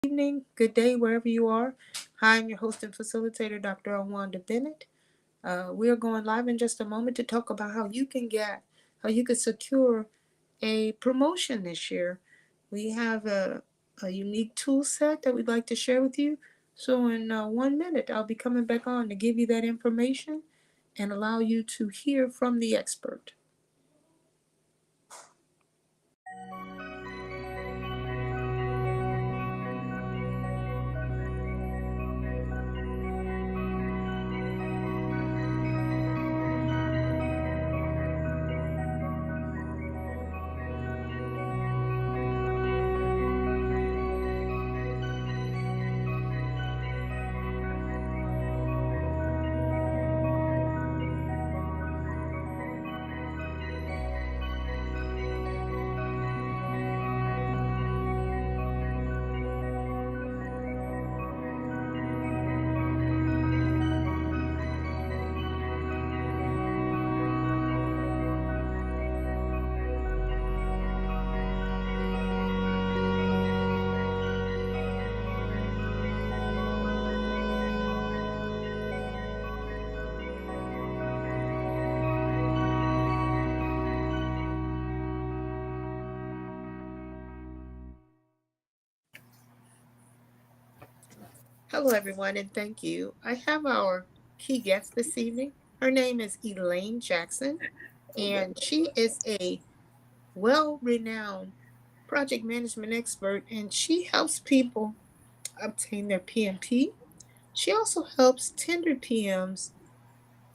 evening, good day, wherever you are. Hi, I'm your host and facilitator, Dr. Awanda Bennett. We are going live in just a moment to talk about how you can secure a promotion this year. We have a unique tool set that we'd like to share with you. So, in 1 minute, I'll be coming back on to give you that information and allow you to hear from the expert. Hello, everyone, and thank you. I have our key guest this evening. Her name is Elaine Jackson, and she is a well renowned project management expert, and she helps people obtain their PMP. She also helps tender PMs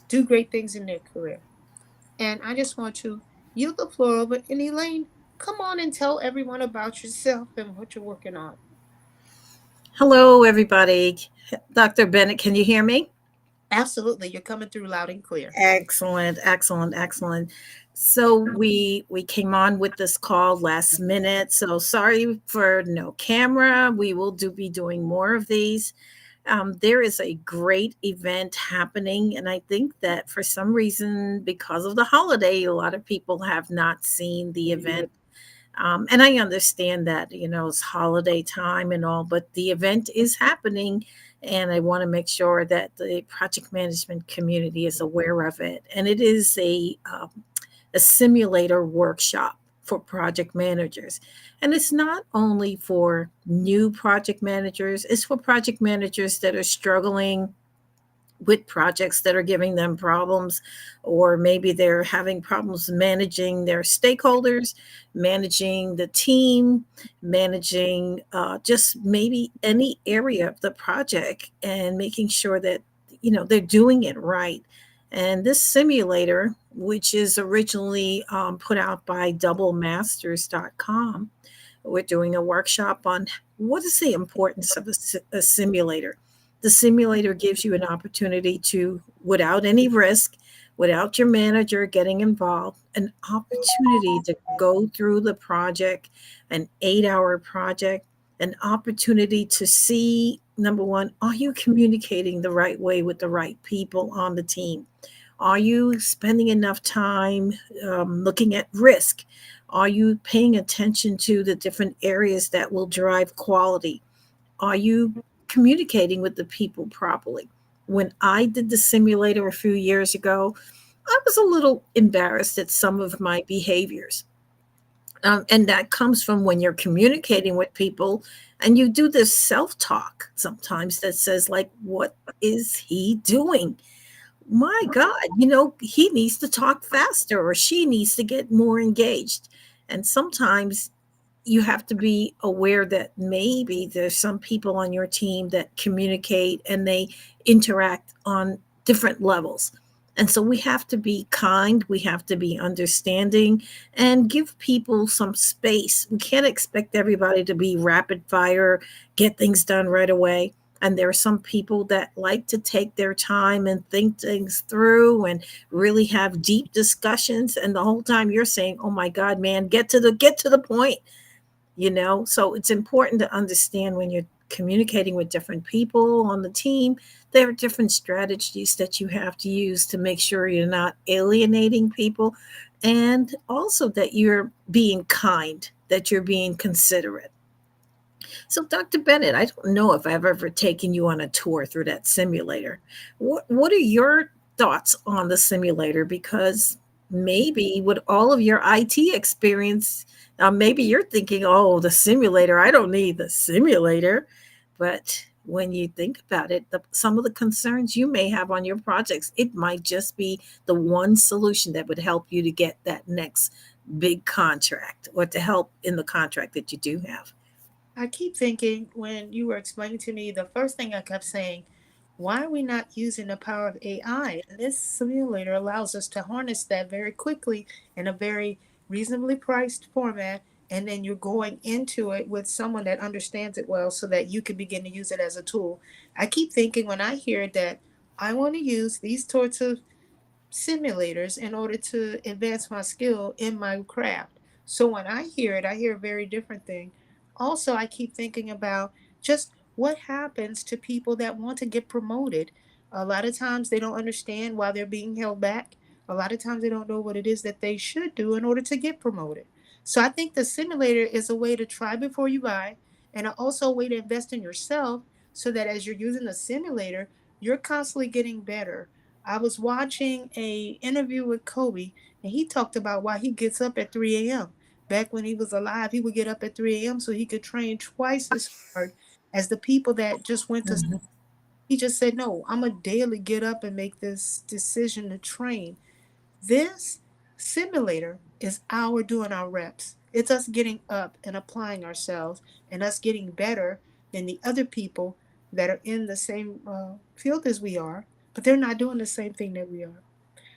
do great things in their career. And I just want to yield the floor over. And Elaine, come on and tell everyone about yourself and what you're working on. Hello, everybody. Dr. Bennett, can you hear me? Absolutely, you're coming through loud and clear. Excellent, excellent, excellent. So we came on with this call last minute. So sorry for no camera. We will be doing more of these. There is a great event happening, and I think that for some reason, because of the holiday, a lot of people have not seen the event. And I understand that, it's holiday time and all, but the event is happening. And I want to make sure that the project management community is aware of it. And it is a simulator workshop for project managers. And it's not only for new project managers, it's for project managers that are struggling with projects that are giving them problems, or maybe they're having problems managing their stakeholders, managing the team, managing just maybe any area of the project, and making sure that they're doing it right. And this simulator, which is originally put out by doublemasters.com, we're doing a workshop on what is the importance of a simulator. The simulator gives you an opportunity to, without any risk, without your manager getting involved, an opportunity to go through the project, an 8-hour project, an opportunity to see, number one, are you communicating the right way with the right people on the team? Are you spending enough time looking at risk? Are you paying attention to the different areas that will drive quality? Are you communicating with the people properly? When I did the simulator a few years ago, I was a little embarrassed at some of my behaviors. And that comes from when you're communicating with people and you do this self talk sometimes that says, like, what is he doing? My God, he needs to talk faster or she needs to get more engaged. And sometimes you have to be aware that maybe there's some people on your team that communicate and they interact on different levels. And so we have to be kind, we have to be understanding and give people some space. We can't expect everybody to be rapid fire, get things done right away. And there are some people that like to take their time and think things through and really have deep discussions. And the whole time you're saying, "Oh my God, man, get to the point." So it's important to understand when you're communicating with different people on the team, there are different strategies that you have to use to make sure you're not alienating people, and also that you're being kind, that you're being considerate. So, Dr. Bennett, I don't know if I've ever taken you on a tour through that simulator. What are your thoughts on the simulator? Because maybe with all of your IT experience, maybe you're thinking, oh, the simulator, I don't need the simulator. But when you think about it, some of the concerns you may have on your projects, it might just be the one solution that would help you to get that next big contract or to help in the contract that you do have. I keep thinking when you were explaining to me, the first thing I kept saying, why are we not using the power of AI? And this simulator allows us to harness that very quickly in a very reasonably priced format. And then you're going into it with someone that understands it well so that you can begin to use it as a tool. I keep thinking when I hear that I want to use these sorts of simulators in order to advance my skill in my craft. So when I hear it, I hear a very different thing. Also, I keep thinking about just what happens to people that want to get promoted. A lot of times they don't understand why they're being held back. A lot of times they don't know what it is that they should do in order to get promoted. So I think the simulator is a way to try before you buy and also a way to invest in yourself so that as you're using the simulator, you're constantly getting better. I was watching a interview with Kobe, and he talked about why he gets up at 3 a.m. Back when he was alive, he would get up at 3 a.m. so he could train twice as hard as the people that just went to. Mhm. He just said, "No, I'm a daily get up and make this decision to train." This simulator is our doing our reps. It's us getting up and applying ourselves and us getting better than the other people that are in the same field as we are, but they're not doing the same thing that we are.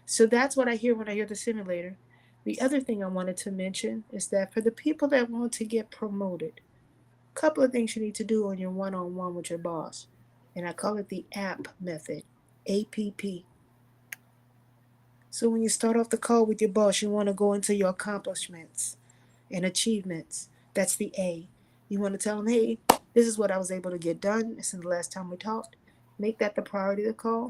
So that's what I hear when I hear the simulator. The other thing I wanted to mention is that for the people that want to get promoted, a couple of things you need to do on your one on one with your boss. And I call it the APP method, APP. So when you start off the call with your boss, you want to go into your accomplishments and achievements. That's the A. You want to tell them, hey, this is what I was able to get done since the last time we talked. Make that the priority of the call.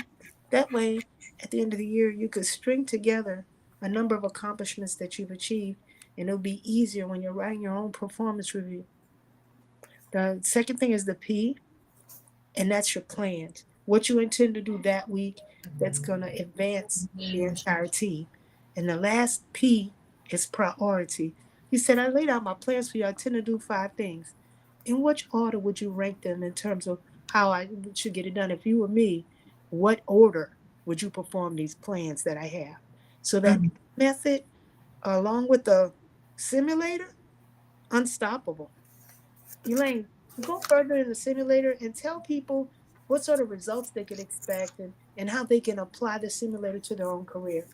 That way, at the end of the year, you could string together a number of accomplishments that you've achieved, and it'll be easier when you're writing your own performance review. The second thing is the P, and that's your plans. What you intend to do that week that's going to advance the entire team. And the last P is priority. He said, I laid out my plans for you. I tend to do 5 things. In which order would you rank them in terms of how I should get it done? If you were me, what order would you perform these plans that I have? So that method, along with the simulator, unstoppable. Elaine, go further in the simulator and tell people what sort of results they can expect and how they can apply the simulator to their own career.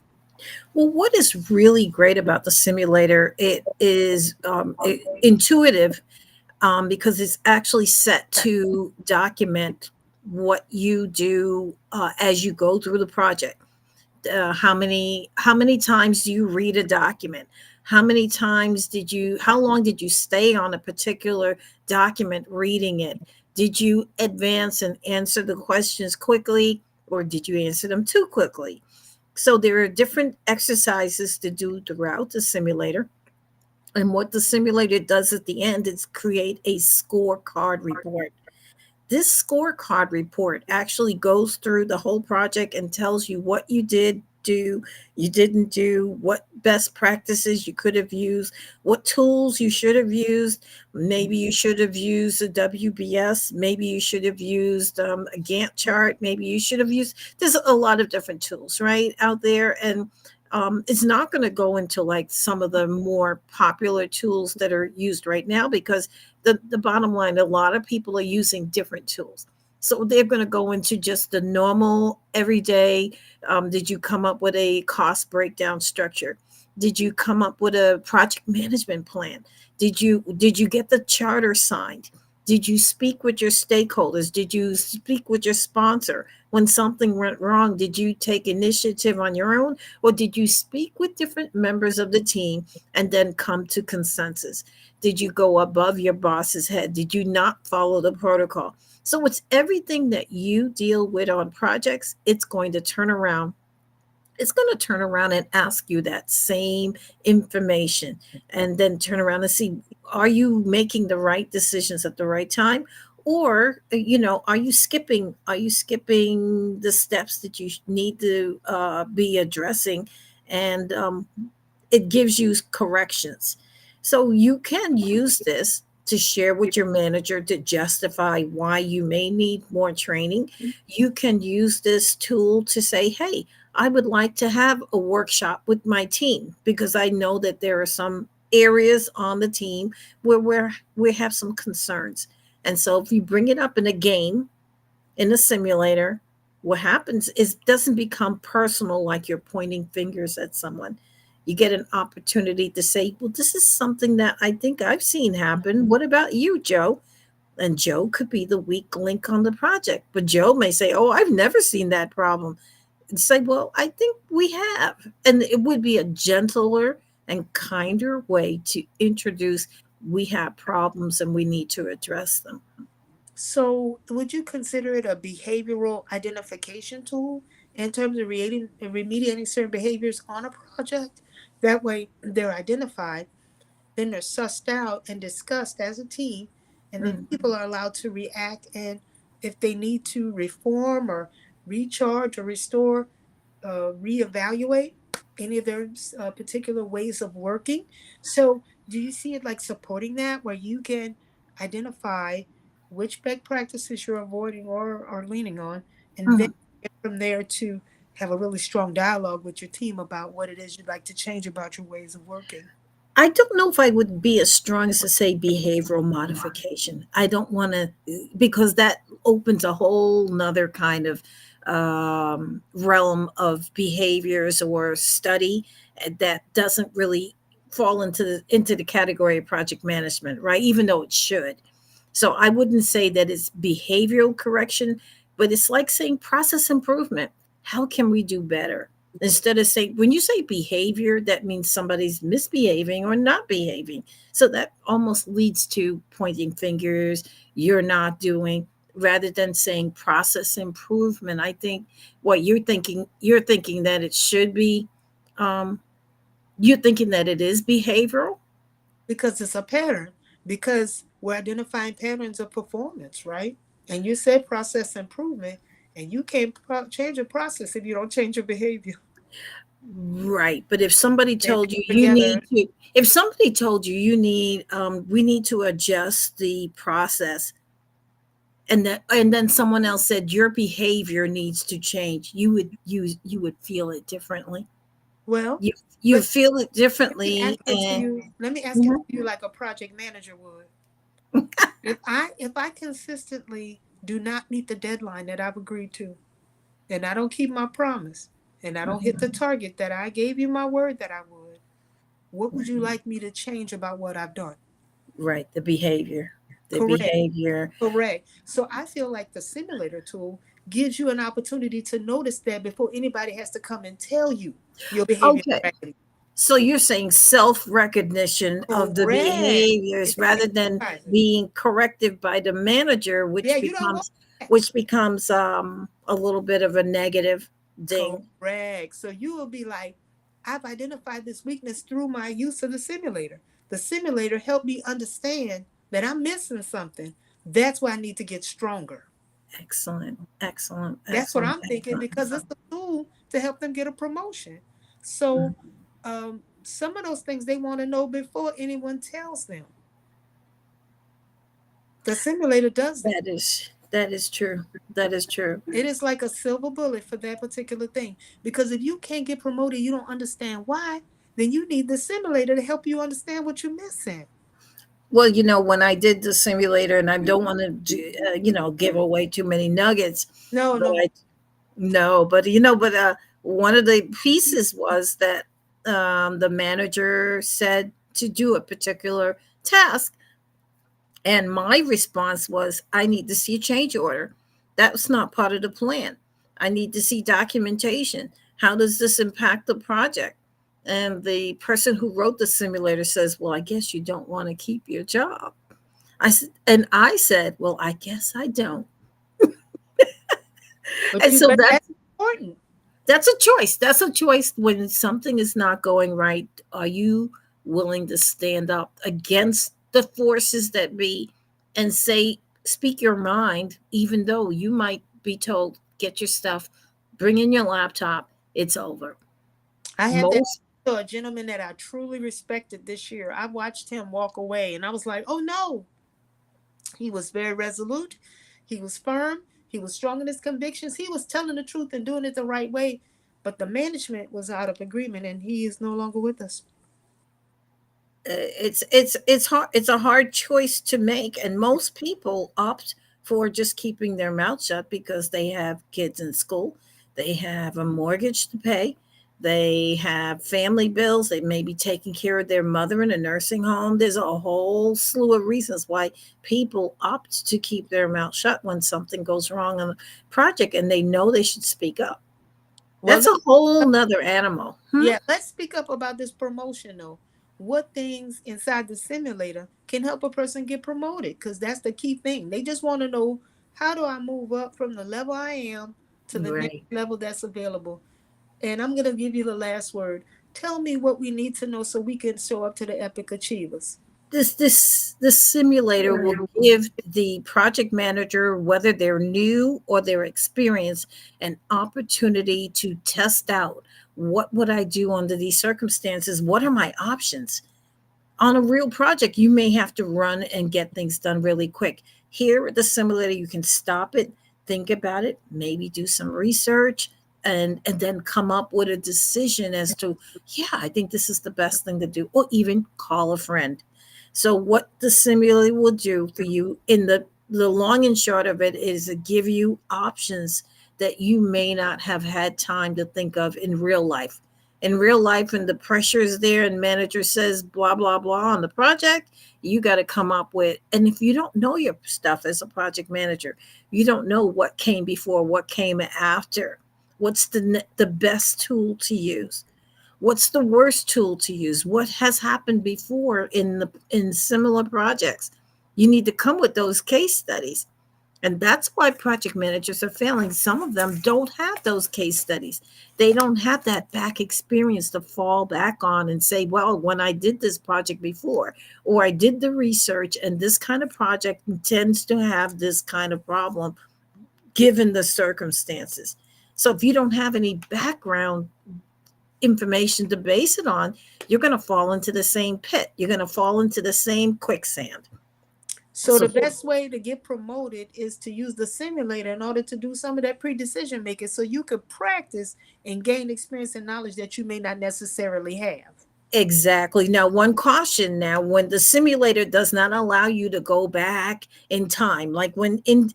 Well, what is really great about the simulator? It is intuitive because it's actually set to document what you do as you go through the project. How many times do you read a document? How long did you stay on a particular document reading it? Did you advance and answer the questions quickly, or did you answer them too quickly? So there are different exercises to do throughout the simulator. And what the simulator does at the end is create a scorecard report. This scorecard report actually goes through the whole project and tells you what you did do, you didn't do, what best practices you could have used, what tools you should have used. Maybe you should have used a WBS. Maybe you should have used a Gantt chart. Maybe you should have used, there's a lot of different tools, right, out there. And it's not going to go into like some of the more popular tools that are used right now because the bottom line, a lot of people are using different tools. So they're going to go into just the normal everyday. Did you come up with a cost breakdown structure? Did you come up with a project management plan? Did you get the charter signed? Did you speak with your stakeholders? Did you speak with your sponsor when something went wrong? Did you take initiative on your own, or did you speak with different members of the team and then come to consensus? Did you go above your boss's head? Did you not follow the protocol? So it's everything that you deal with on projects, it's going to turn around it's going to turn around and ask you that same information, and then turn around and see, are you making the right decisions at the right time, or are you skipping the steps that you need to be addressing, and it gives you corrections. So you can use this to share with your manager to justify why you may need more training. You can use this tool to say, hey, I would like to have a workshop with my team because I know that there are some areas on the team where we have some concerns. And so if you bring it up in a game, in a simulator, what happens is it doesn't become personal like you're pointing fingers at someone. You get an opportunity to say, well, this is something that I think I've seen happen. What about you, Joe? And Joe could be the weak link on the project, but Joe may say, oh, I've never seen that problem. And say, well, I think we have. And it would be a gentler and kinder way to introduce, we have problems and we need to address them. So, would you consider it a behavioral identification tool in terms of remediating certain behaviors on a project? That way, they're identified, then they're sussed out and discussed as a team, and then Mm. people are allowed to react. And if they need to reform or recharge or restore, reevaluate any of their particular ways of working. So, do you see it like supporting that, where you can identify which best practices you're avoiding or are leaning on, and then Mhm. get from there to have a really strong dialogue with your team about what it is you'd like to change about your ways of working? I don't know if I would be as strong as to say behavioral modification. I don't want to, because that opens a whole nother kind of realm of behaviors or study that doesn't really fall into the category of project management, right? Even though it should. So I wouldn't say that it's behavioral correction, but it's like saying process improvement. How can we do better? Instead of saying, when you say behavior, that means somebody's misbehaving or not behaving. So that almost leads to pointing fingers, you're not doing, rather than saying process improvement. I think what you're thinking that it should be, um, you're thinking that it is behavioral. Because it's a pattern, because we're identifying patterns of performance, right? And you said process improvement, and you can't change a process if you don't change your behavior. Right. But if somebody They told go you you together. need to, if somebody told you you need, we need to adjust the process, and then someone else said your behavior needs to change, you would feel it differently. Well, You you but feel it let me ask differently, it to and you. Let me ask it mhm. to you like a project manager would. If I consistently do not meet the deadline that I've agreed to, and I don't keep my promise, and I don't hit the target that I gave you my word that I would, what would you like me to change about what I've done? Right, the behavior, the Correct. behavior. Correct. So I feel like the simulator tool gives you an opportunity to notice that before anybody has to come and tell you your behavior Okay, strategy. so you're saying self recognition of the Correct. behaviors It rather than identifies it. being corrected by the manager, Yeah, which you don't want becomes that. a little bit of a negative ding. Correct. So you will be like, I've identified this weakness through my use of the simulator. The simulator helped me understand that I'm missing something. That's why I need to get stronger. Excellent, excellent, That's what excellent, I'm thinking, excellent. because it's a tool to help them get a promotion. So some of those things they want to know before anyone tells them. The simulator does that. That is true. That is true. It is like a silver bullet for that particular thing. Because if you can't get promoted, you don't understand why, then you need the simulator to help you understand what you're missing. Well, when I did the simulator, and I don't want to give away too many nuggets, No, but no. I no, but one of the pieces was that the manager said to do a particular task, and my response was, I need to see a change order. That's not part of the plan. I need to see documentation. How does this impact the project? And the person who wrote the simulator says, well, I guess you don't want to keep your job. I said, well, I guess I don't. But And you so but that's that's important. That's a choice. That's a choice. When something is not going right, are you willing to stand up against the forces that be and say, speak your mind, even though you might be told, get your stuff, bring in your laptop, it's over. I had that Most a gentleman that I truly respected this year. I watched him walk away and I was like, oh no. He was very resolute. He was firm. He was strong in his convictions. He was telling the truth and doing it the right way. But the management was out of agreement and he is no longer with us. it's hard, it's a hard choice to make, and most people opt for just keeping their mouth shut because they have kids in school, they have a mortgage to pay, they have family bills, they may be taking care of their mother in a nursing home. There's a whole slew of reasons why people opt to keep their mouth shut when something goes wrong on the project and they know they should speak up. Well, That's a whole nother animal. yeah, let's speak up about this promotion though. What things inside the simulator can help a person get promoted? Because that's the key thing. They just want to know, how do I move up from the level I am to the next Right. level that's available? And I'm going to give you the last word. Tell me what we need to know so we can show up to the Epic Achievers. This simulator will give the project manager, whether they're new or they're experienced, an opportunity to test out, what would I do under these circumstances, what are my options. On a real project you may have to run and get things done really quick. Here at the simulator you can stop it, think about it, maybe do some research, and then come up with a decision as to, yeah, I think this is the best thing to do, or even call a friend. So what the simulator will do for you in the long and short of it is to give you options that you may not have had time to think of in real life. In real life, and the pressure is there and manager says blah blah blah on the project, you got to come up with, and if you don't know your stuff as a project manager, you don't know what came before, what came after, what's the best tool to use, what's the worst tool to use, what has happened before in similar projects. You need to come with those case studies, and that's why project managers are failing. Some of them don't have those case studies. They don't have that back experience to fall back on and say, well, when I did this project before, or I did the research, and this kind of project tends to have this kind of problem given the circumstances. So if you don't have any background information to base it on, you're going to fall into the same pit. You're going to fall into the same quicksand. So the So best way to get promoted is to use the simulator in order to do some of that pre-decision making so you could practice and gain experience and knowledge that you may not necessarily have. exactly. Now, one caution now, when the simulator does not allow you to go back in time, like when in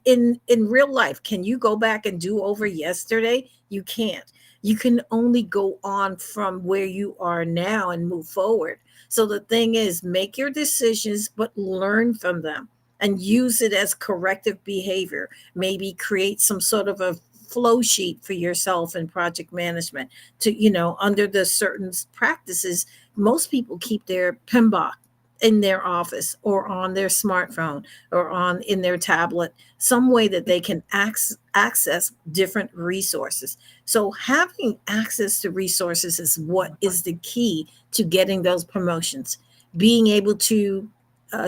real life, can you go back and do over yesterday? You can't. You can only go on from where you are now and move forward. So the thing is, make your decisions, but learn from them and use it as corrective behavior. Maybe create some sort of a flow sheet for yourself in project management to, under the certain practices. Most people keep their PMBOK in their office or on their smartphone or on in their tablet, some way that they can access different resources. So having access to resources is what is the key to getting those promotions. Being able to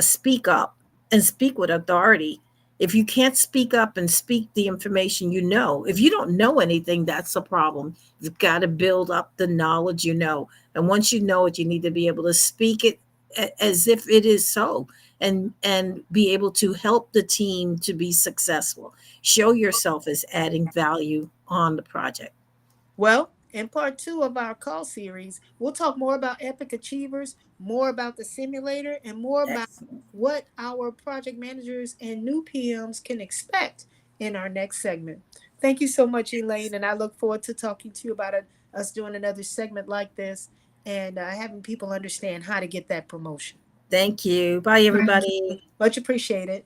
speak up and speak with authority. If you can't speak up and speak the information, if you don't know anything, that's a problem. You've got to build up the knowledge, and once you know it, you need to be able to speak it as if it is so, and be able to help the team to be successful. Show yourself as adding value on the project. Well, in part two of our call series, we'll talk more about Epic Achievers, more about the simulator, and more about Excellent. what our project managers and new PMs can expect in our next segment. Thank you so much, Elaine, and I look forward to talking to you about us doing another segment like this and having people understand how to get that promotion. Thank you. Bye, everybody. Much appreciated.